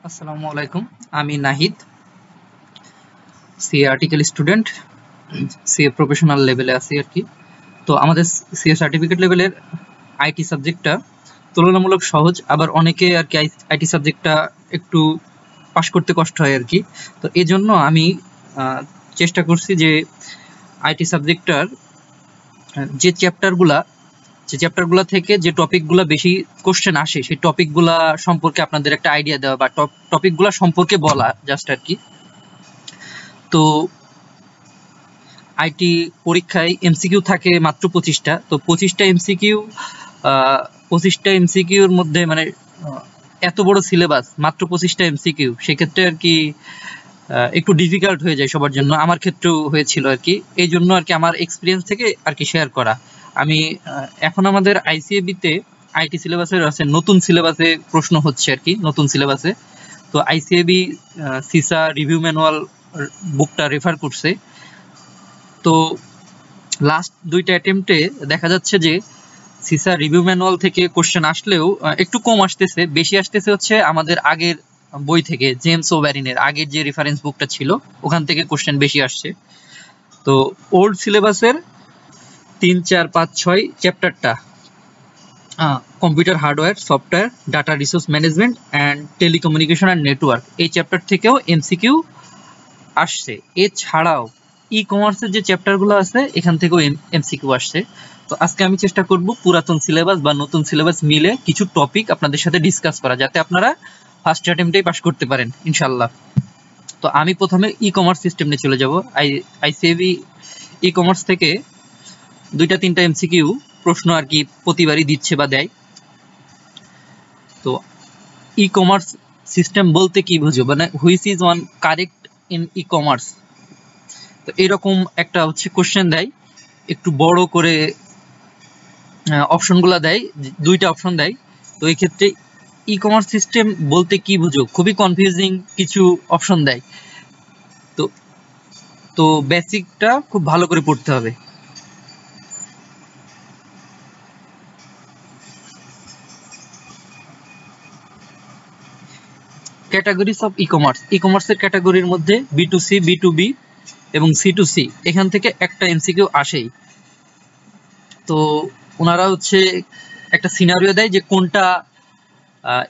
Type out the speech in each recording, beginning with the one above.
আসসালামু আলাইকুম। আমি Nahid, CA article student, CA professional লেভেলে আছি আর কি। তো আমাদের সিএ সার্টিফিকেট লেভেলের আইটি সাবজেক্টটা তুলনামূলক সহজ, আবার অনেকে আর কি আইটি সাবজেক্টটা একটু পাশ করতে কষ্ট হয় আর কি। তো এই জন্য আমি চেষ্টা করছি যে আইটি সাবজেক্টটার যে চ্যাপ্টারগুলা থেকে যে টপিকগুলা বেশি কোশ্চেন আসে সেই টপিকগুলা সম্পর্কে আপনাদের একটা আইডিয়া দেওয়া বা টপিকগুলা সম্পর্কে বলা জাস্ট আর কি। তো আইটি পরীক্ষায় এমসিকিউ থাকে মাত্র 25টা। তো 25টা এমসিকিউর মধ্যে মানে এত বড় সিলেবাস, মাত্র 25টা এমসিকিউ, সেক্ষেত্রে আর কি একটু ডিফিকাল্ট হয়ে যায় সবার জন্য। আমার ক্ষেত্রেও হয়েছিল আর কি। এই জন্য আর কি আমার এক্সপিরিয়েন্স থেকে আর কি শেয়ার করা। আমি এখন আমাদের আইসিএবি তে আইটি সিলেবাসের আছে, নতুন সিলেবাসে প্রশ্ন হচ্ছে আর কি, নতুন সিলেবাসে। তো আইসিএবি সিসা রিভিউ ম্যানুয়াল বুকটা রেফার করছে। তো লাস্ট দুইটা অ্যাটেম্পটে দেখা যাচ্ছে যে সিসা রিভিউ ম্যানুয়াল থেকে কোশ্চেন আসলেও একটু কম আসতেছে, বেশি আসতেছে হচ্ছে আমাদের আগের বই থেকে, জেমস ওব্যারিনের আগের যে রেফারেন্স বুকটা ছিল ওখান থেকে কোশ্চেন বেশি আসছে। তো ওল্ড সিলেবাসের 3, 4, 5, 6 চ্যাপ্টারটা computer hardware, software, data resource management and telecommunication and network, এই চ্যাপ্টার থেকেও এমসিকিউ আসছে। এছাড়াও ই কমার্সের যে চ্যাপ্টারগুলো আছে এখান থেকেও এমসিকিউ আসছে। তো আজকে আমি চেষ্টা করব পুরাতন সিলেবাস বা নতুন সিলেবাস মিলে কিছু টপিক আপনাদের সাথে ডিসকাস করা, যাতে আপনারা ফার্স্ট অ্যাটেম্পটেই পাস করতে পারেন ইনশাআল্লাহ। তো আমি প্রথমে ই কমার্স সিস্টেম নিয়ে চলে যাব। আইসিএবি ই কমার্স থেকে 2-3টা এমসিকিউ প্রশ্ন আর কি প্রতিবারই দিচ্ছে বা দেয়। তো ই কমার্স সিস্টেম বলতে কি বুঝো, মানে which is one correct in e commerce. তো এরকম একটা হচ্ছে কোশ্চেন দেয়, একটু বড় করে অপশনগুলো দেয়, 2টা অপশন দেয়। তো এই ক্ষেত্রে ই কমার্স সিস্টেম বলতে কি বুঝো, খুবই কনফিউজিং কিছু অপশন দেয়। তো তো বেসিকটা খুব ভালো করে পড়তে হবে। ক্যাটাগরিজ অফ ই কমার্সের ক্যাটাগরির মধ্যে বি2সি, বি2বি এবং সি2সি, এখান থেকে একটা এমসিকিউ আসেই। তো ওনারা হচ্ছে একটা সিনারিও দেয় যে কোনটা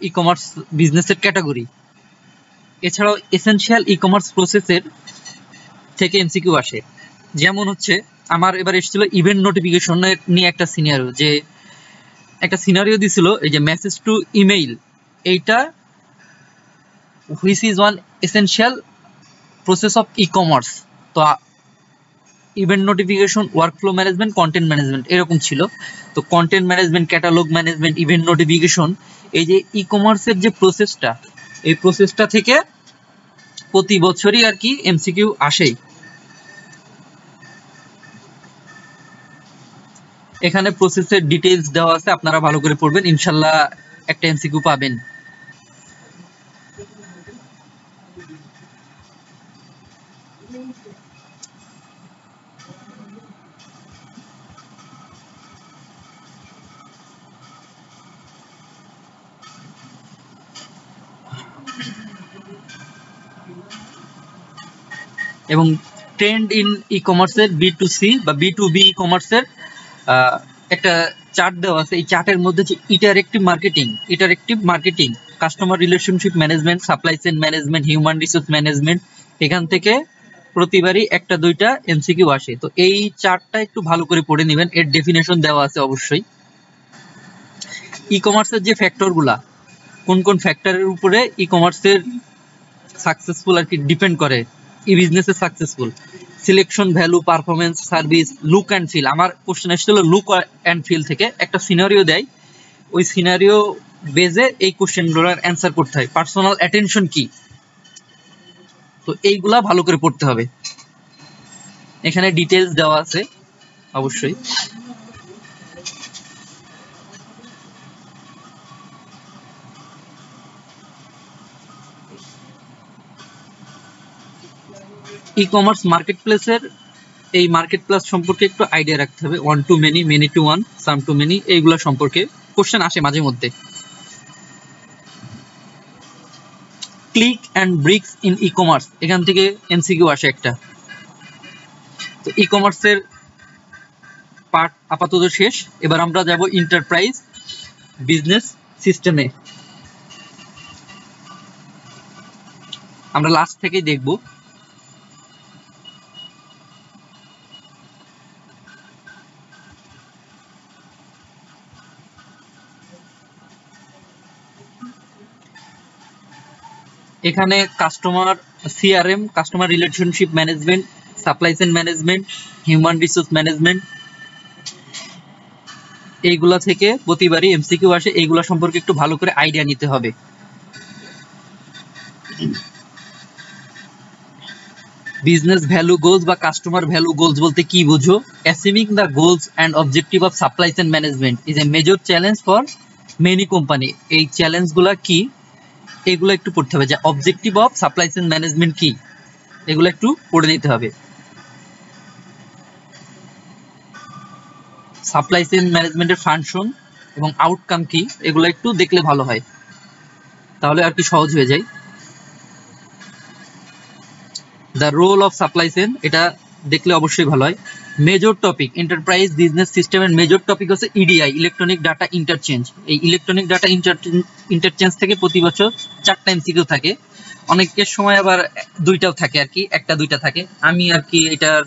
ই কমার্স বিজনেসের ক্যাটাগরি। এছাড়াও এসেনশিয়াল ই কমার্স প্রসেসের থেকে এমসিকিউ আসে। যেমন হচ্ছে আমার এবার এসেছিল ইভেন্ট নোটিফিকেশনের নিয়ে একটা সিনারিও, যে একটা সিনারিও দিছিল এই যে মেসেজ টু ইমেইল, এইটা which is one essential process of e commerce. তো event notification, workflow management, content management, এরকম ছিল। তো content management, catalog management, event notification, এই যে ই কমার্সের যে প্রসেসটা, এই প্রসেসটা থেকে প্রতি বছরই আর কি এমসিকিউ আসেই। এখানে প্রসেসের ডিটেইলস দেওয়া আছে, আপনারা ভালো করে পড়বেন, ইনশাল্লাহ একটা এমসিকিউ পাবেন। এবং ট্রেন্ড ইন ই কমার্সের বি2সি বা বি2বি ই কমার্সের একটা চার্ট দেওয়া আছে। এই চার্টের মধ্যে যে interactive marketing, customer relationship management, supply chain management, human resource management, এখান থেকে প্রতিবারই 1-2টা এমসিকিউ আসে। তো এই চার্টটা একটু ভালো করে পড়ে নেবেন, এর ডেফিনেশন দেওয়া আছে অবশ্যই। ই কমার্সের যে ফ্যাক্টরগুলা, কোন কোন ফ্যাক্টরের উপরে ই কমার্সের সাকসেসফুল আর কি ডিপেন্ড করে, ই বিজনেসের successful: selection, value, performance, service, look and feel. আমার কোশ্চেন এসেছিল লুক অ্যান্ড ফিল থেকে, একটা সিনারিও দেয়, ওই সিনারিও বেজে এই কোশ্চেনগুলোর অ্যান্সার করতে হয়। পার্সোনাল অ্যাটেনশন কি, তো এইগুলা ভালো করে পড়তে হবে, এখানে ডিটেলস দেওয়া আছে অবশ্যই। ই কমার্স মার্কেট প্লেসের, এই মার্কেট প্লেস সম্পর্কে একটু আইডিয়া রাখতে হবে। 1 to many, many to 1, some to many, এইগুলা সম্পর্কে কোশ্চেন আসে মাঝে মধ্যে। Click and bricks in e commerce, এখান থেকে এমসিকিউ আসে একটা। তো ই কমার্সের পার্ট আপাতত শেষ। এবার আমরা যাব এন্টারপ্রাইজ বিজনেস সিস্টেমে। আমরা লাস্ট থেকেই দেখব। এখানে customer CRM, customer relationship management, supply chain management, human resource management, এইগুলা থেকে প্রতিবারই এমসিকিউ আসে। এইগুলা সম্পর্কে একটু ভালো করে আইডিয়া নিতে হবে। বিজনেস ভ্যালু গোলস বা কাস্টমার ভ্যালু গোলস বলতে কি বুঝো? Achieving the goals and objective of supply chain management is a major challenge for many company. এই চ্যালেঞ্জগুলা কি, এগুলো একটু পড়তে হবে। যে objective of supply chain management কি, এগুলো একটু পড়ে নিতে হবে। সাপ্লাই চেইন ম্যানেজমেন্টের ফাংশন এবং আউটকাম কি, এগুলো একটু দেখলে ভালো হয়, তাহলে আর কি সহজ হয়ে যায়। The role of supply chain, এটা দেখলে অবশ্যই ভালো হয়। মেজর টপিক এন্টারপ্রাইজ বিজনেস সিস্টেমের মেজর টপিক হচ্ছে ইডিআই, ইলেকট্রনিক ডাটা ইন্টারচেঞ্জ। এই ইলেকট্রনিক ডাটা ইন্টারচেঞ্জ থেকে প্রতি বছর 4টা এমসিকিউ থাকে। অনেকের সময় আবার 2টাও থাকে আর কি, 1টা 2টা থাকে। আমি আর কি এটার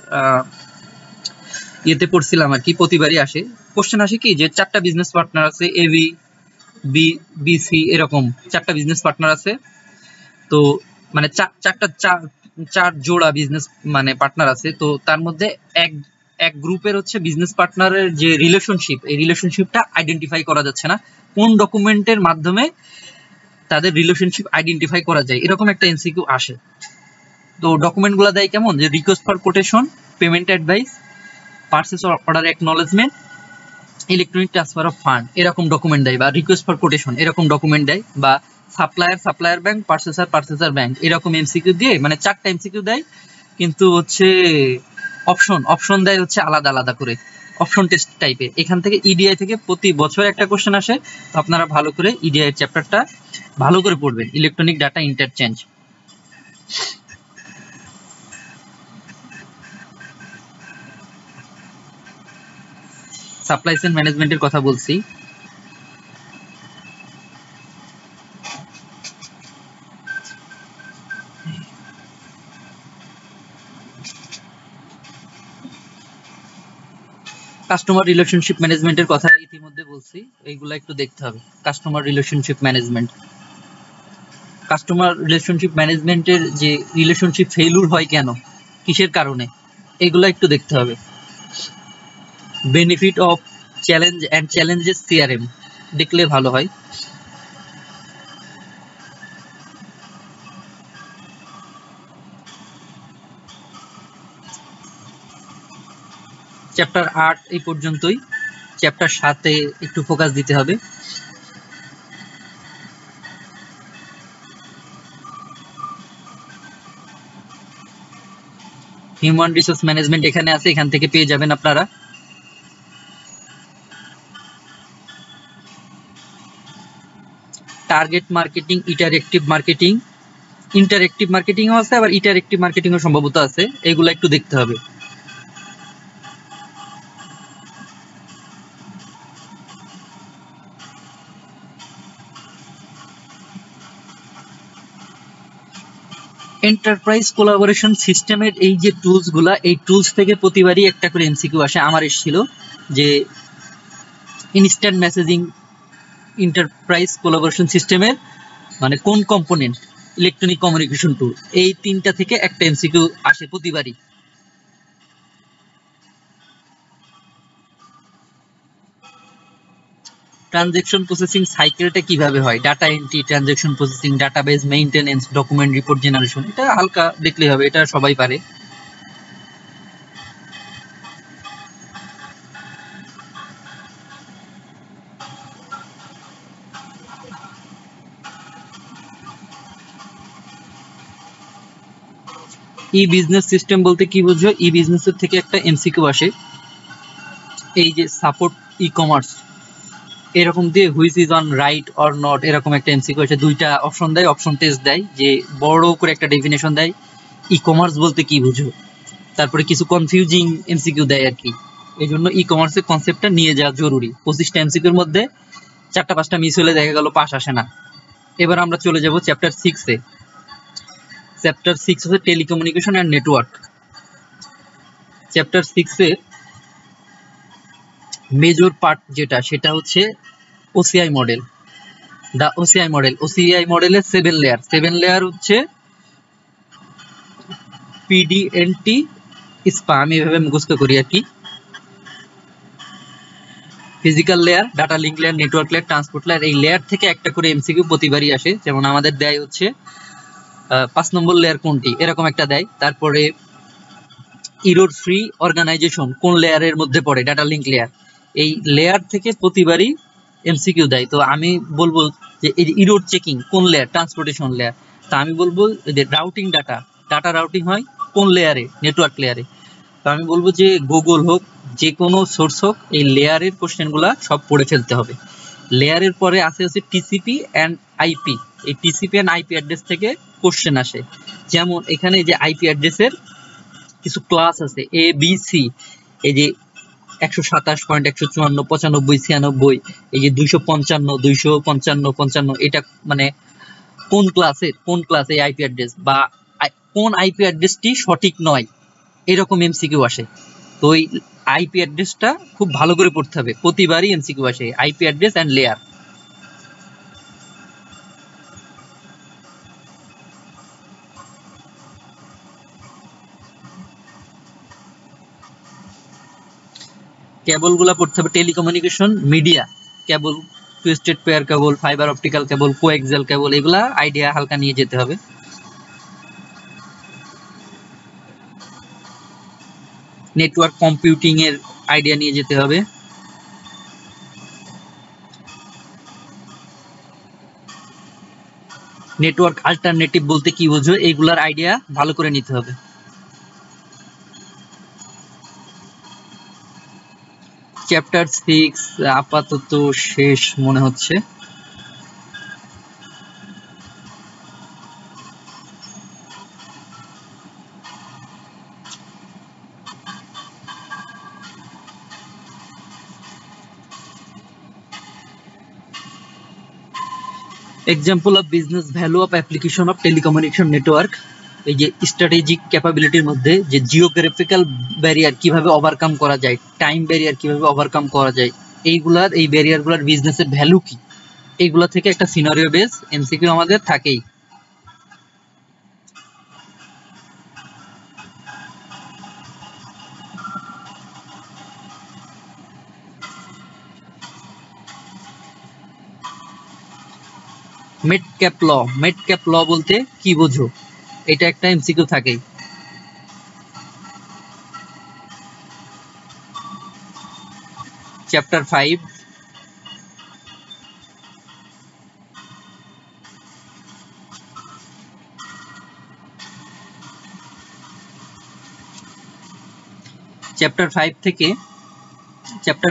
ইয়েতে পড়ছিলাম আর কি, প্রতিবারই আসে। কোশ্চেন আসে কি যে 4টা বিজনেস পার্টনার আছে, এবি বি বিসি, এরকম 4টা বিজনেস পার্টনার আছে। তো মানে চার জোড়া বিজনেস মানে পার্টনার আছে। তো তার মধ্যে এক গ্রুপের হচ্ছে বিজনেস পার্টনারের যে রিলেশনশিপ, এই রিলেশনশিপটা আইডেন্টিফাই করা যাচ্ছে না। কোন ডকুমেন্টের মাধ্যমে তাদের রিলেশনশিপ আইডেন্টিফাই করা যায়, এরকম একটা এমসিকিউ আসে। তো ডকুমেন্টগুলো দেয় কেমন, যে request for quotation, payment advice, purchase order acknowledgement, electronic transfer of fund, এরকম ডকুমেন্ট দেয়। বা রিকোয়েস্ট ফর কোটেশন এরকম ডকুমেন্ট দেয়। বা সাপ্লায়ার ব্যাংক, পারচেসার ব্যাংক, এরকম এমসিকিউ দিয়ে মানে 4টা এমসিকিউ দেয়। কিন্তু হচ্ছে অপশন দেয় হচ্ছে আলাদা আলাদা করে, অপশন টেস্ট টাইপের। এখান থেকে ইডিআই থেকে প্রতি বছর একটা কোশ্চেন আসে। তো আপনারা ভালো করে ইডিআই এর চ্যাপ্টারটা ভালো করে পড়বেন, electronic data interchange. Supply chain ম্যানেজমেন্টের কথা বলছি। কাস্টমার রিলেশনশিপ ম্যানেজমেন্টের কথা ইতিমধ্যে বলছি, এইগুলো একটু দেখতে হবে। কাস্টমার রিলেশনশিপ ম্যানেজমেন্টের যে রিলেশনশিপ ফেইলিউর হয় কেন, কিসের কারণে, এগুলো একটু দেখতে হবে। Benefit of challenge and challenges CRM দেখলে ভালো হয়। চ্যাপ্টার 8 এই পর্যন্তই। চ্যাপ্টার 7 এ একটু ফোকাস দিতে হবে। হিউম্যান রিসোর্স ম্যানেজমেন্ট এখানে আছে, এখান থেকে পেয়ে যাবেন আপনারা। টার্গেট মার্কেটিং, ইন্টারেক্টিভ মার্কেটিংও আছে, আবার ইটারেক্টিভ মার্কেটিংও সম্ভবত আছে। এগুলো একটু দেখতে হবে। এন্টারপ্রাইজ কোলাবোরেশন সিস্টেমের এই যে টুলস গুলা, এই টুলস থেকে প্রতিবারই একটা করে এমসিকিউ আসে। আমার এসেছিল যে ইনস্ট্যান্ট মেসেজিং এন্টারপ্রাইজ কোলাবোরেশন সিস্টেমের মানে কোন কম্পোনেন্ট, ইলেকট্রনিক কমিউনিকেশন টুল, এই 3টা থেকে একটা এমসিকিউ আসে প্রতিবারই। ট্রানজেকশন প্রসেসিং সাইকেলটা কিভাবে হয়, data entry, transaction processing, database maintenance, document report generation, এটা হালকা দেখলেই হবে, এটা সবাই পারে। ই বিজনেস সিস্টেম বলতে কি বুঝো? ই বিজনেসের থেকে একটা এমসিকিউ আসে, এই যে সাপোর্ট ই কমার্স, এরকম দিয়ে which is on right or not এরকম একটা এমসিকিউ আছে, দুইটা অপশন দেয়, অপশন টেস্ট দেয়, যে বড় করে একটা ডেফিনেশন দেয় ই কমার্স বলতে কি বুঝো, তারপরে কিছু কনফিউজিং এমসিকিউ দেয় আর কি। এই জন্য ই কমার্সের কনসেপ্টটা নিয়ে যাওয়া জরুরি। 25টা এমসিকিউর মধ্যে 4টা 5টা মিস হলে দেখা গেল পাস আসে না। এবার আমরা চলে যাব চ্যাপ্টার 6-এ। চ্যাপ্টার 6 হচ্ছে টেলিকমিউনিকেশন অ্যান্ড নেটওয়ার্ক। চ্যাপ্টার 6-এর মেজর পার্ট যেটা, সেটা হচ্ছে OSI model. The OSI model, OSI মডেলের 7 লেয়ার। 7 লেয়ার হচ্ছে পিডিএনটি স্পা, আমি এভাবে মুখস্থ করি আর কি। Physical layer, data link layer, network layer, transport layer. এই লেয়ার থেকে একটা করে এমসিকিউ প্রতিবারই আসে। যেমন আমাদের দেয় হচ্ছে 5 নম্বর লেয়ার কোনটি, এরকম একটা দেয়। তারপরে ইরোর ফ্রি অর্গানাইজেশন কোন লেয়ারের মধ্যে পড়ে, ডাটা লিঙ্ক লেয়ার। এই লেয়ার থেকে প্রতিবারই এমসিকিউ দেয়। তো আমি বলবো যে এই ইরোর চেকিং কোন লেয়ার, ট্রান্সপোর্টেশন লেয়ার। তো আমি বলবো যে রাউটিং ডাটা, ডাটা রাউটিং হয় কোন লেয়ারে, নেটওয়ার্ক লেয়ারে। তো আমি বলবো যে গুগল হোক, যে কোনো সোর্স হোক, এই লেয়ারের কোশ্চেনগুলো সব পড়ে ফেলতে হবে। লেয়ারের পরে আছে হচ্ছে টিসিপি অ্যান্ড আইপি। এই টিসিপি অ্যান্ড আইপি অ্যাড্রেস থেকে কোশ্চেন আসে। যেমন এখানে যে আইপি অ্যাড্রেসের কিছু ক্লাস আছে এ বি সি, এই যে 127.154, 95, 96, এই যে 255, 255, 55, এটা মানে কোন ক্লাসের, কোন ক্লাস এই আইপি অ্যাড্রেস, বা কোন আইপি অ্যাড্রেসটি সঠিক নয়, এরকম এমসিকিউ আসে। তো এই আইপি অ্যাড্রেসটা খুব ভালো করে পড়তে হবে, প্রতিবারই এমসিকিউ আসে IP address and layer. Cable গুলা পড়তে হবে, telecommunication media cable, twisted pair cable, fiber optical cable, coaxial cable, এগুলা আইডিয়া হালকা নিয়ে যেতে হবে। নেটওয়ার্ক কম্পিউটিং এর আইডিয়া নিয়ে যেতে হবে। নেটওয়ার্ক অল্টারনেটিভ বলতে কি বোঝো, এইগুলার আইডিয়া ভালো করে নিতে হবে। চ্যাপ্টার 6 আপাতত শেষ মনে হচ্ছে। Example of business value of application of telecommunication network. এই যে স্ট্র্যাটেজিক ক্যাপাবিলিটির মধ্যে যে জিওগ্রাফিক্যাল ব্যারিয়ার কিভাবে ওভারকাম করা যায়, টাইম ব্যারিয়ার কিভাবে ওভারকাম করা যায়, এইগুলার, এই ব্যারিয়ারগুলোর বিজনেসের ভ্যালু কি, এইগুলা থেকে একটা সিনারিও বেস এমসিকিউ আমাদের থাকেই। মেটক্যাপ ল, মেটক্যাপ ল বলতে কি বোঝো, এটা একটা এমসিকিউ থাকেই। চ্যাপ্টার 5 চ্যাপ্টার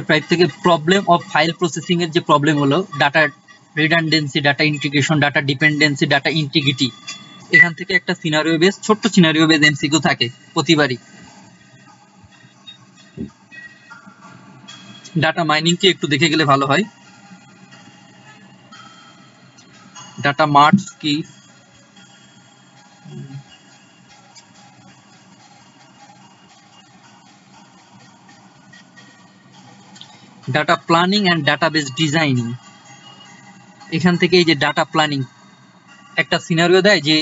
5 থেকে প্রবলেম অফ ফাইল প্রসেসিং এর যে প্রবলেম হলো, data redundancy, data integration, data dependency, data integrity, এখান থেকে একটা সিনারিও বেস, ছোট্ট সিনারিও বেস এমসিকিউ থাকে প্রতিবারই। ডাটা মাইনিং কে একটু দেখে গেলে ভালো হয়। ডাটা মার্টস কি, data planning and database designing. এখান থেকে এই যে ডাটা প্ল্যানিং একটা সিনারিও দেয় যে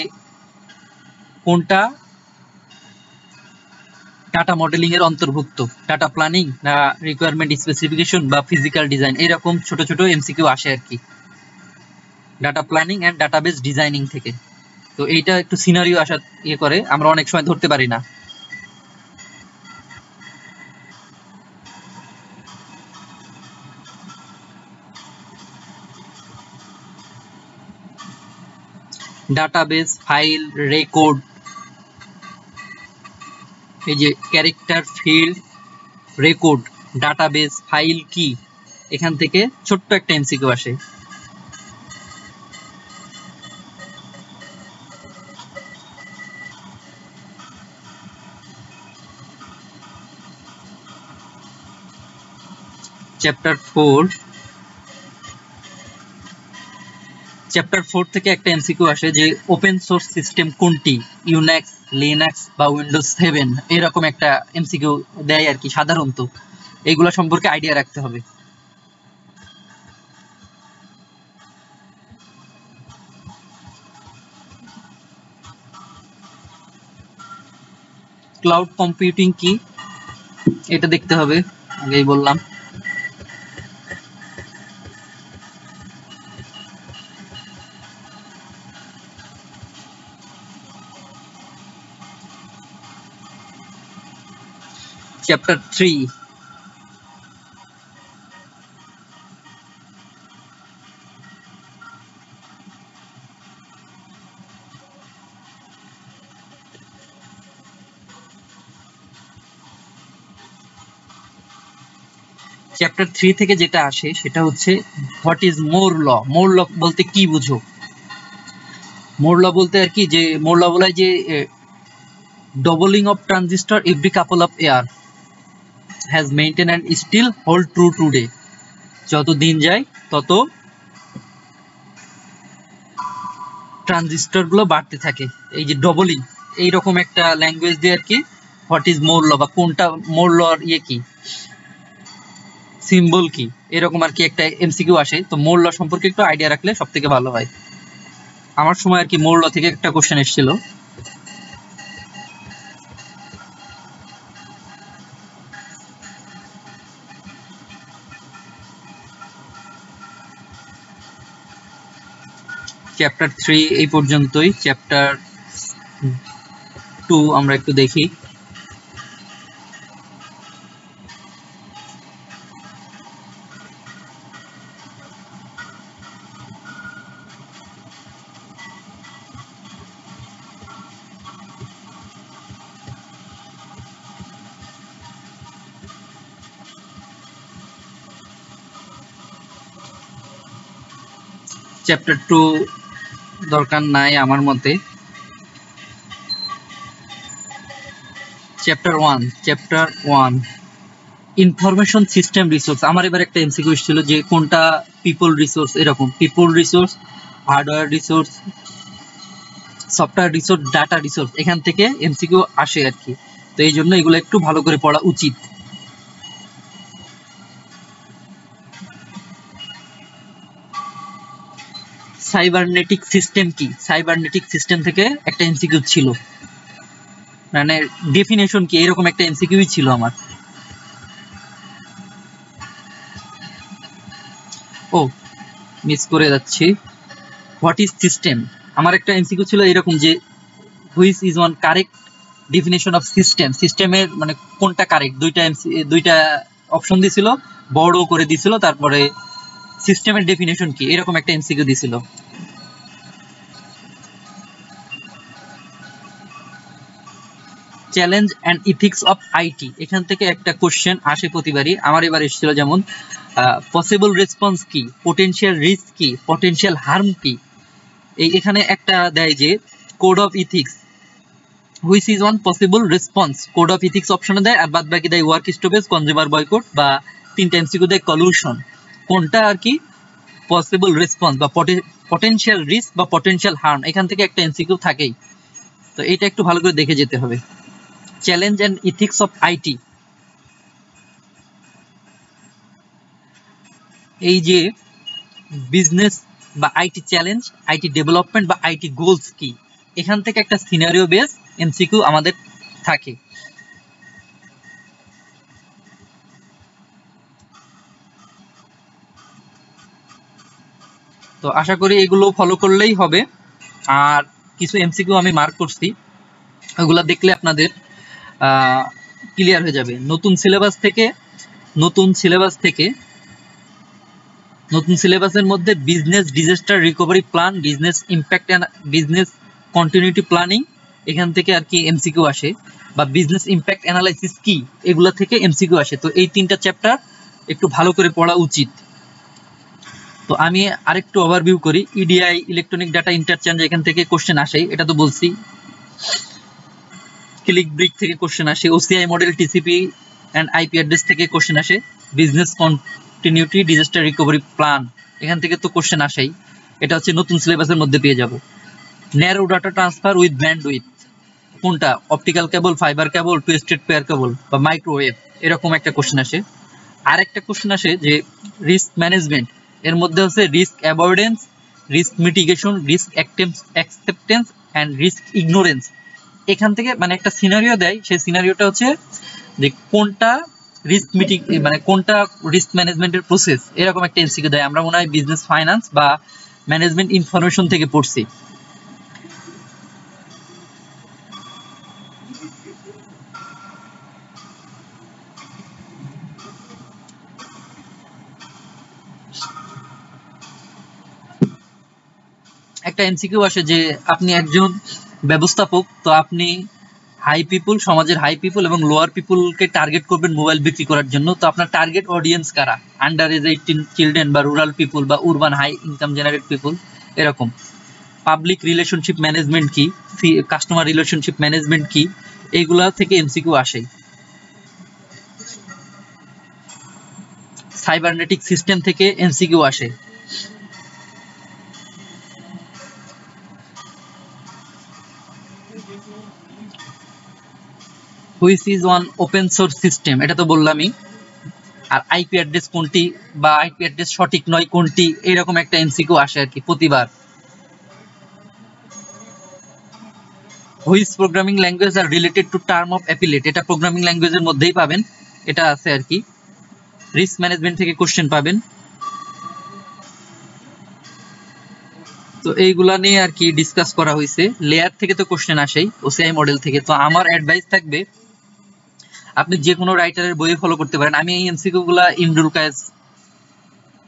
কোনটা ডাটা মডেলিং এর অন্তর্ভুক্ত, ডাটা প্ল্যানিং না রিকোয়ারমেন্ট স্পেসিফিকেশন বা ফিজিক্যাল ডিজাইন, এরকম ছোট ছোট এমসিকিউ আসে আর কি data planning and database designing থেকে। তো এইটা একটু সিনারিও আসা ইয়ে করে, আমরা অনেক সময় ধরতে পারি না। ডাটাবেস, ফাইল, রেকর্ড, এই যে character, field, record, database, file কি, এখান থেকে ছোট্ট একটা এমসিকিউ আসে। চ্যাপ্টার 4 থেকে একটা এমসিকিউ আসে যে ওপেন সোর্স সিস্টেম কোনটি, ইউনিক্স, লিনাক্স বা উইন্ডোজ 7, এরকম একটা এমসিকিউ দেয় আর কি সাধারণত। এইগুলা সম্পর্কে আইডিয়া রাখতে হবে। ক্লাউড কম্পিউটিং কি এটা দেখতে হবে, আগেই বললাম। চ্যাপ্টার 3 চ্যাপ্টার 3 থেকে যেটা আসে সেটা হচ্ছে হোয়াট ইজ মোর ল। মোর ল বলতে কি বুঝো? মোর ল বলতে আর কি যে মোর ল বলে যে doubling of transistor every couple of year has maintained and still hold true today. যত দিন যায় তত ট্রানজিস্টর গুলো বাড়তে থাকে, এই যে ডবলিং, এইরকম একটা ল্যাঙ্গুয়েজ দিয়ে আর কি হোয়াট ইজ মোর ল বা কোনটা মোর লর কি সিম্বল কি, এরকম আর কি একটা এমসিকিউ আসে। তো মোর ল সম্পর্কে একটু আইডিয়া রাখলে সব থেকে ভালো হয়। আমার সময় আর কি মোর ল থেকে একটা কোশ্চেন এসেছিল। চ্যাপ্টার 3 এই পর্যন্তই। চ্যাপ্টার 2 আমরা একটু দেখি। চ্যাপ্টার 2 দরকার নাই আমার মতে। Chapter 1 information system resource. আমার এবার একটা এমসিকিউ ছিল যে কোনটা পিপল রিসোর্স, এরকম people resource, hardware resource, software resource, data resource, এখান থেকে এমসিকিউ আসে আর কি। তো এই জন্য এগুলো একটু ভালো করে পড়া উচিত। সাইবারনেটিক সিস্টেম কি? সাইবারনেটিক সিস্টেম থেকে একটা এমসিকিউ ছিল, মানে ডেফিনেশন কি, এরকম একটা এমসিকিউ ছিল আমার। ও মিস করে যাচ্ছি, হোয়াট ইজ সিস্টেম। আমার একটা এমসিকিউ ছিল এরকম যে which is one correct definition of system. সিস্টেমের মানে কোনটা কারেক্ট, দুইটা অপশন দিছিল, বড় করে দিছিল, তারপরে সিস্টেমের ডেফিনেশন কি, এরকম একটা এমসিকিউ দিছিল। Challenge and ethics of IT, এখান থেকে একটা কোশ্চেন আসে প্রতিবারই। আমার এবার এসেছিল যেমন পসিবল রেসপন্স কি, পটেনশিয়াল রিস্ক কি, পটেনশিয়াল হার্ম কি। এখানে একটা দেয় যে code of ethics, which is one possible response, code of ethics অপশনে দেয়, আর বাদ বাকি দেয় ওয়ার্ক স্টপেজ, কনজিউমার বয়কট, বা তিনটা এমসিকিউ দেয় কলিউশন। কোনটা আর কি পসিবল রেসপন্স বা পটেনশিয়াল রিস্ক বা পটেনশিয়াল হার্ম, এখান থেকে একটা এমসিকিউ থাকেই। তো এটা একটু ভালো করে দেখে যেতে হবে। Challenge and ethics of IT, এই যে বিজনেস বা আইটি চ্যালেঞ্জ, আইটি ডেভেলপমেন্ট বা আইটি গোলস কি, এখান থেকে একটা সিনারিও বেস এমসিকিউ আমাদের থাকে। তো আশা করি এগুলো ফলো করলেই হবে। আর কিছু এমসিকিউ আমি মার্ক করছি, ওগুলা দেখলে আপনাদের ক্লিয়ার হয়ে যাবে। নতুন সিলেবাসের মধ্যে business disaster recovery plan, business impact and business continuity planning, এখান থেকে আর কি এমসিকিউ আসে, বা বিজনেস ইম্প্যাক্ট অ্যানালাইসিস কি, এগুলা থেকে এমসিকিউ আসে। তো এই তিনটা চ্যাপ্টার একটু ভালো করে পড়া উচিত। তো আমি আরেকটু ওভারভিউ করি। ইডিআই ইলেকট্রনিক ডাটা ইন্টারচেঞ্জ এখান থেকে কোশ্চেন আসে, এটা তো বলছি। ক্লিক ব্রিক থেকে কোশ্চেন আসে, OSI model, TCP and IP address থেকে কোশ্চেন আসে, business continuity, disaster recovery plan এখান থেকে তো কোশ্চেন আসেই, এটা হচ্ছে নতুন সিলেবাসের মধ্যে পেয়ে যাব। Narrow data transfer with bandwidth কোনটা, optical cable, fiber cable, twisted pair cable বা মাইক্রোওয়েভ, এরকম একটা কোশ্চেন আসে। আর একটা কোশ্চেন আসে যে রিস্ক ম্যানেজমেন্ট, এর মধ্যে হচ্ছে risk avoidance, risk mitigation, risk acceptance and risk ignorance. এখান থেকে মানে একটা সিনারিও দেয়, সেই সিনারিওটা হচ্ছে যে কোনটা রিস্ক মানে কোনটা রিস্ক ম্যানেজমেন্টের প্রসেস, এরকম একটা এমসিকিউ দেয়। আমরা মনে হয় বিজনেস ফাইন্যান্স বা ম্যানেজমেন্ট ইনফরমেশন থেকে পড়ছি। একটা এমসিকিউ আসে যে আপনি একজন ব্যবস্থাপক, তো আপনি হাই পিপল, সমাজের হাই পিপল এবং লোয়ার পিপলকে টার্গেট করবেন মোবাইল বিক্রি করার জন্য, তো আপনার টার্গেট অডিয়েন্স কারা, আন্ডার এজ 18 চিলড্রেন বা রুরাল পিপল বা urban high income generate people, এরকম। পাবলিক রিলেশনশিপ ম্যানেজমেন্ট কি, কাস্টমার রিলেশনশিপ ম্যানেজমেন্ট কি, এইগুলা থেকে এমসিকিউ আসে। সাইবারনেটিক সিস্টেম থেকে এমসিকিউ আসে। Which is one open source system, এটা তো বললামই। আর আইপি অ্যাড্রেস কোনটি বা আইপি অ্যাড্রেস সঠিক নয় কোনটি, এইরকম একটা এমসিকিউ আসে আর কি প্রতিবার। Which programming language are related to term of applet, এটা প্রোগ্রামিং ল্যাঙ্গুয়েজের মধ্যেই পাবেন, এটা আছে আর কি। রিস্ক ম্যানেজমেন্ট থেকে কোশ্চেন পাবেন। তো এইগুলা নিয়ে আর কি ডিসকাস করা হয়েছে। লেয়ার থেকে তো কোশ্চেন আসেই, ওসিআই মডেল থেকে। তো আমার অ্যাডভাইস থাকবে আপনি যে কোনো রাইটারের বই ফলো করতে পারেন। আমি এই এমসিকিউ গুলা ইমরুল কায়েস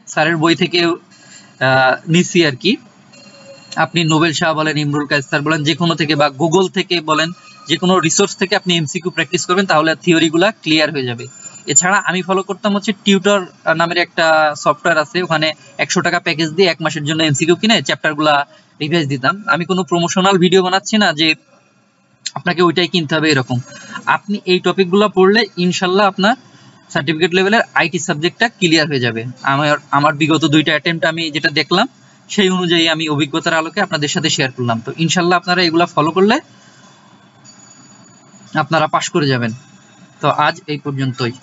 স্যারের বই থেকে নিছি আর কি। আপনি নোবেল শাহ বলেন, ইমরুল কায়েস স্যার বলেন, যে কোনো থেকে বা গুগল থেকে বলেন, যে কোনো রিসোর্স থেকে আপনি এমসিকিউ প্র্যাকটিস করবেন, তাহলে থিওরি গুলা ক্লিয়ার হয়ে যাবে। এছাড়া আমি ফলো করতাম হচ্ছে টিউটর নামের একটা সফটওয়্যার আছে, ওখানে 100 টাকা প্যাকেজ দিয়ে 1 মাসের জন্য এমসিকিউ কিনে চ্যাপ্টার গুলা রিভাইজ দিতাম। আমি কোনো প্রমোশনাল ভিডিও বানাচ্ছি না যে আপনাকে ওইটাই কিনতে হবে এরকম। আপনি এই টপিক গুলা পড়লে ইনশাল্লাহ আপনার সার্টিফিকেট লেভেলের আইটি সাবজেক্টটা ক্লিয়ার হয়ে যাবে। আমার বিগত 2টা অ্যাটেম্পট আমি যেটা দেখলাম সেই অনুযায়ী আমি অভিজ্ঞতার আলোকে আপনাদের সাথে শেয়ার করলাম। তো ইনশাল্লাহ আপনারা এগুলা ফলো করলে আপনারা পাশ করে যাবেন। তো আজ এই পর্যন্তই।